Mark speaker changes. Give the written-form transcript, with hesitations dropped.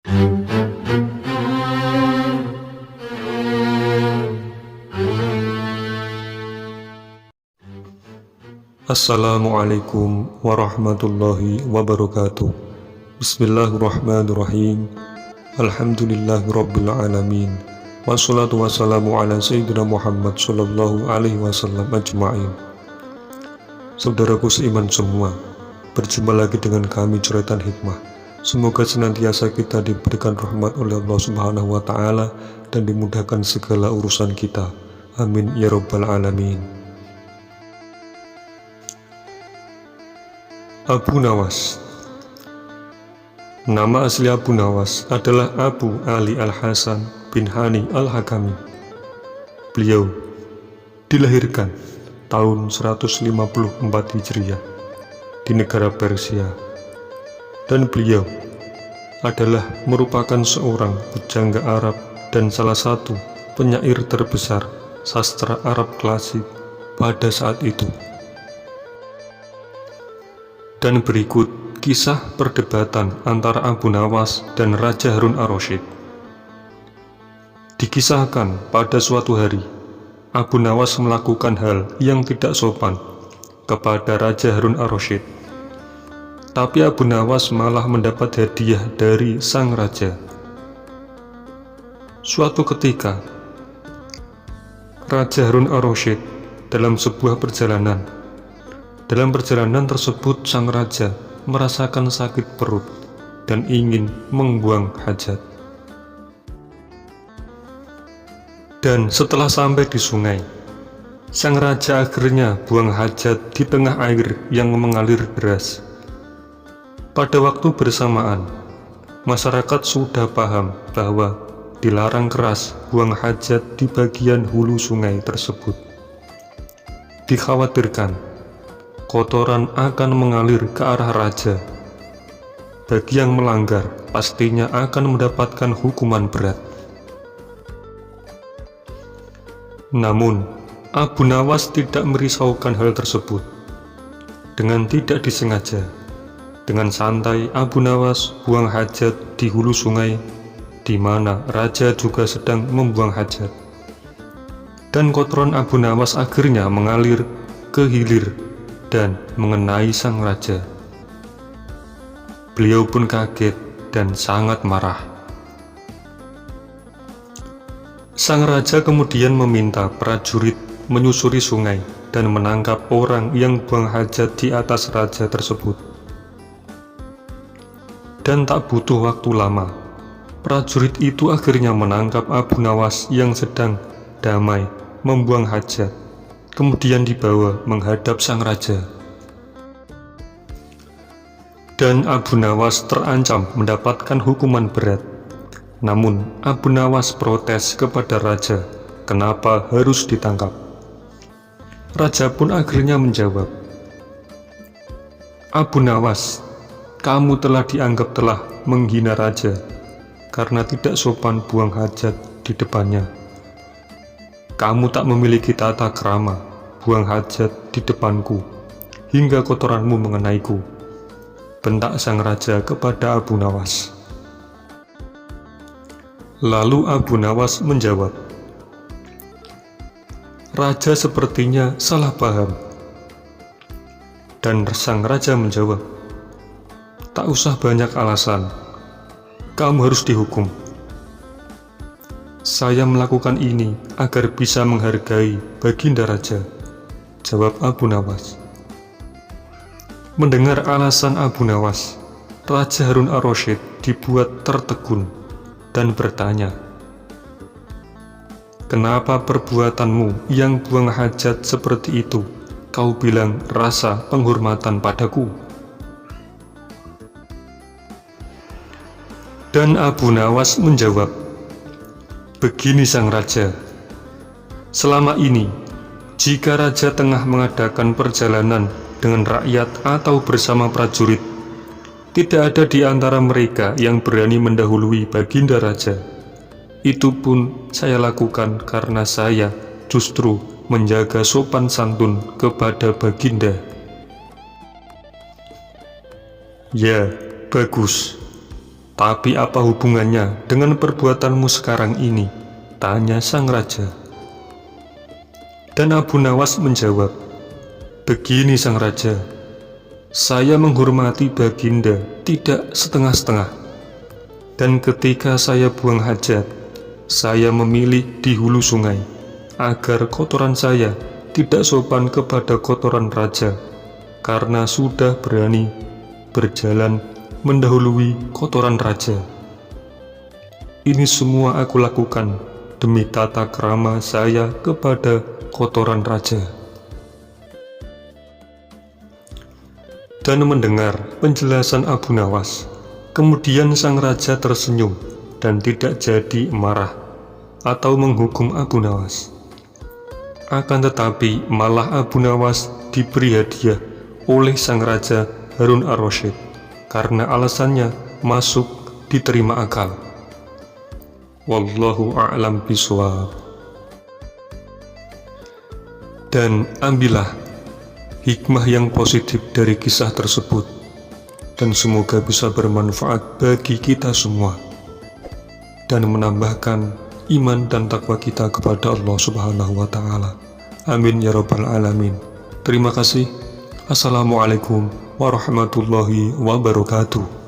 Speaker 1: Assalamualaikum warahmatullahi wabarakatuh. Bismillahirrahmanirrahim. Alhamdulillahirabbil alamin. Wassalatu wassalamu ala sayyidina Muhammad sallallahu alaihi wasallam ajma'in. Saudaraku seiman semua, berjumpa lagi dengan kami Coretan Hikmah. Semoga senantiasa kita diberikan rahmat oleh Allah Subhanahu wa taala dan dimudahkan segala urusan kita. Amin ya rabbal alamin. Abu Nawas. Nama asli Abu Nawas adalah Abu Ali Al-Hasan bin Hani Al-Hakami. Beliau dilahirkan tahun 154 Hijriah di negara Persia, dan beliau adalah merupakan seorang pujangga Arab dan salah satu penyair terbesar sastra Arab klasik pada saat itu. Dan berikut kisah perdebatan antara Abu Nawas dan Raja Harun ar-Rasyid. Dikisahkan pada suatu hari, Abu Nawas melakukan hal yang tidak sopan kepada Raja Harun ar-Rasyid. Tapi Abu Nawas malah mendapat hadiah dari sang raja. Suatu ketika, Raja Harun ar-Rasyid dalam sebuah perjalanan. Dalam perjalanan tersebut, sang raja merasakan sakit perut dan ingin membuang hajat. Dan setelah sampai di sungai, sang raja akhirnya buang hajat di tengah air yang mengalir deras. Pada waktu bersamaan, masyarakat sudah paham bahwa dilarang keras buang hajat di bagian hulu sungai tersebut. Dikhawatirkan kotoran akan mengalir ke arah raja. Bagi yang melanggar, pastinya akan mendapatkan hukuman berat. Namun, Abu Nawas tidak merisaukan hal tersebut. Dengan tidak disengaja, dengan santai Abu Nawas buang hajat di hulu sungai, di mana raja juga sedang membuang hajat. Dan kotoran Abu Nawas akhirnya mengalir ke hilir dan mengenai sang raja. Beliau pun kaget dan sangat marah. Sang raja kemudian meminta prajurit menyusuri sungai dan menangkap orang yang buang hajat di atas raja tersebut. Dan tak butuh waktu lama, prajurit itu akhirnya menangkap Abu Nawas yang sedang damai membuang hajat, kemudian dibawa menghadap sang raja. Dan Abu Nawas terancam mendapatkan hukuman berat. Namun Abu Nawas protes kepada raja, kenapa harus ditangkap. Raja pun akhirnya menjawab, Abu Nawas, kamu telah dianggap telah menghina raja karena tidak sopan buang hajat di depannya. Kamu tak memiliki tata krama, buang hajat di depanku, hingga kotoranmu mengenaiku, bentak sang raja kepada Abu Nawas. Lalu Abu Nawas menjawab, raja sepertinya salah paham. Dan sang raja menjawab, tak usah banyak alasan, kamu harus dihukum. Saya melakukan ini agar bisa menghargai baginda raja, jawab Abu Nawas. Mendengar alasan Abu Nawas, Raja Harun ar-Rasyid dibuat tertegun dan bertanya, kenapa perbuatanmu yang buang hajat seperti itu kau bilang rasa penghormatan padaku? Dan Abu Nawas menjawab, begini sang raja, selama ini jika raja tengah mengadakan perjalanan dengan rakyat atau bersama prajurit, tidak ada di antara mereka yang berani mendahului baginda raja. Itu pun saya lakukan karena saya justru menjaga sopan santun kepada baginda. Ya, bagus. Tapi apa hubungannya dengan perbuatanmu sekarang ini? Tanya sang raja. Dan Abu Nawas menjawab, begini sang raja, saya menghormati baginda tidak setengah-setengah. Dan ketika saya buang hajat, saya memilih di hulu sungai, agar kotoran saya tidak sopan kepada kotoran raja, karena sudah berani berjalan mendahului kotoran raja. Ini semua aku lakukan demi tata krama saya kepada kotoran raja. Dan mendengar penjelasan Abu Nawas, kemudian sang raja tersenyum dan tidak jadi marah atau menghukum Abu Nawas. Akan tetapi malah Abu Nawas diberi hadiah oleh sang raja Harun ar-Rasyid karena alasannya masuk diterima akal. Wallahu a'lam bishawab. Dan ambillah hikmah yang positif dari kisah tersebut, dan semoga bisa bermanfaat bagi kita semua dan menambahkan iman dan takwa kita kepada Allah Subhanahu wa Ta'ala. Amin ya Rabbal Alamin. Terima kasih. Assalamualaikum warahmatullahi wabarakatuh.